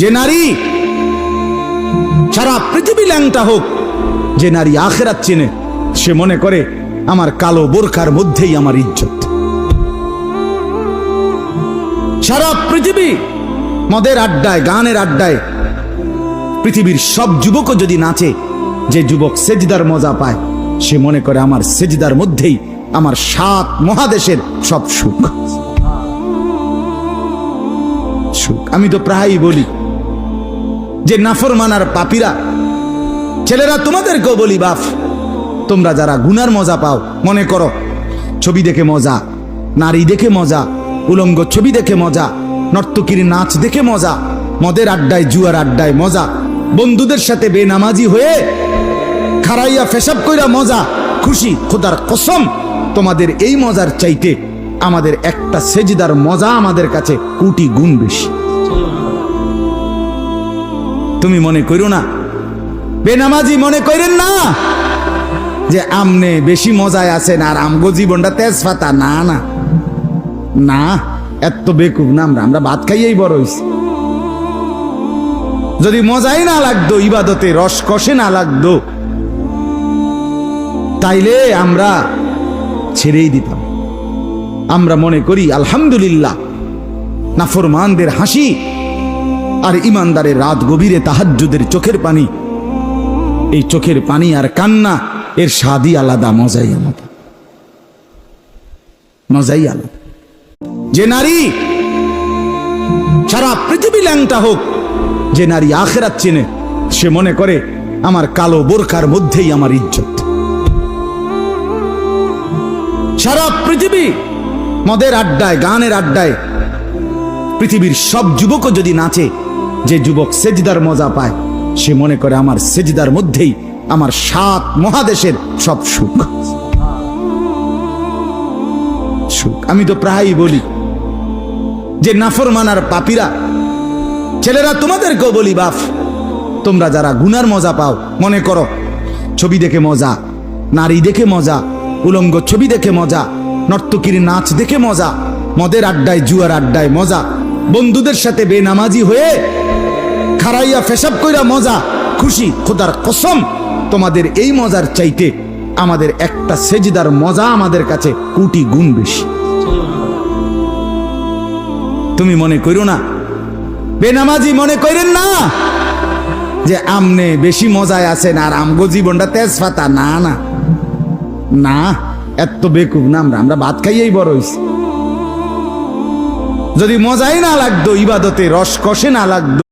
যে নারী সারা পৃথিবী ল্যাংটা হোক, যে নারী আখিরাত চেনে, সে মনে করে আমার কালো বোরখার মধ্যেই আমার ইজ্জত। সারা পৃথিবী মদের আড্ডায়, গানের আড্ডায় পৃথিবীর সব যুবকও যদি নাচে, যে যুবক সেজদার মজা পায়, সে মনে করে আমার সেজদার মধ্যেই আমার 7 মহাদেশের সব সুখ। আমি তো প্রায়ই বলি যে নাফরমানার পাপীরা, ছেলেরা তোমাদেরকেও বলি, বাপ তোমরা যারা গুনার মজা পাও, মনে করো ছবি দেখে মজা, নারী দেখে মজা, উলঙ্গ ছবি দেখে মজা, নর্তকীর নাচ দেখে মজা, মদের আড্ডায় জুয়ার আড্ডায় মজা, বন্ধুদের সাথে বেনামাজি হয়ে খারাইয়া ফেসাব কইরা মজা, খুশি। খোদার কসম, তোমাদের এই মজার চাইতে আমাদের একটা সেজদার মজা আমাদের কাছে কোটি গুণ বেশি। তুমি মনে করো না, বেনামাজি মনে করেন না যে আমনে বেশি মজায় আছেন আর আমগো জীবনটা তেজপাতা। না না না, এত বেকুব না আমরা ভাত খাইয়েই বড় হইছি। যদি মজাই না লাগতো, ইবাদতে রস কষে না লাগতো, তাইলে আমরা ছেড়েই দিতাম। আমরা মনে করি আলহামদুলিল্লাহ, নাফরমানদের হাসি আর ইমানদারের রাত গভীরে তাহাজ্জুদের চোখের পানি, এই চোখের পানি আর কান্না, এর স্বাদই আলাদা, মজাই আলাদা, মজাই আলাদা। যে নারী সারা পৃথিবী ল্যাংটা হোক, যে নারী আখিরাত চেনে, সে মনে করে আমার কালো বোরখার মধ্যেই আমার ইজ্জত। সারা পৃথিবী মদের আড্ডায়, গানের আড্ডায় পৃথিবীর সব যুবকও যদি নাচে, যে যুবক সেজদার মজা পায়, সে মনে করে আমার সেজদার মধ্যেই আমার 7 মহাদেশের সব সুখ। আমি তো প্রায়ই বলি যে নাফরমানার পাপীরা, ছেলেরা তোমাদেরকেও বলি, বাপ তোমরা যারা গুনার মজা পাও, মনে করো ছবি দেখে মজা, নারী দেখে মজা, উলঙ্গ ছবি দেখে মজা, নর্তকীর নাচ দেখে মজা, মদের আড্ডায় জুয়ার আড্ডায় মজা, বন্ধুদের সাথে বেনামাজি হয়ে খারাইয়া ফেসাব কইরা মজা, খুশি। খোদার কসম, তোমাদের এই মজার চাইতে আমাদের একটা সেজদার মজা আমাদের কাছে কোটি গুণ বেশি। তুমি মনে করো না, বেনামাজি মনে করেন না যে আমনে বেশি মজায় আছেন আর আমগো জীবনটা তেজপাতা। না না না, এত বেকুব না আমরা ভাত খাইয়েই বড় হইছি। যদি মজাই না লাগতো, ইবাদতে রস কষে না লাগতো,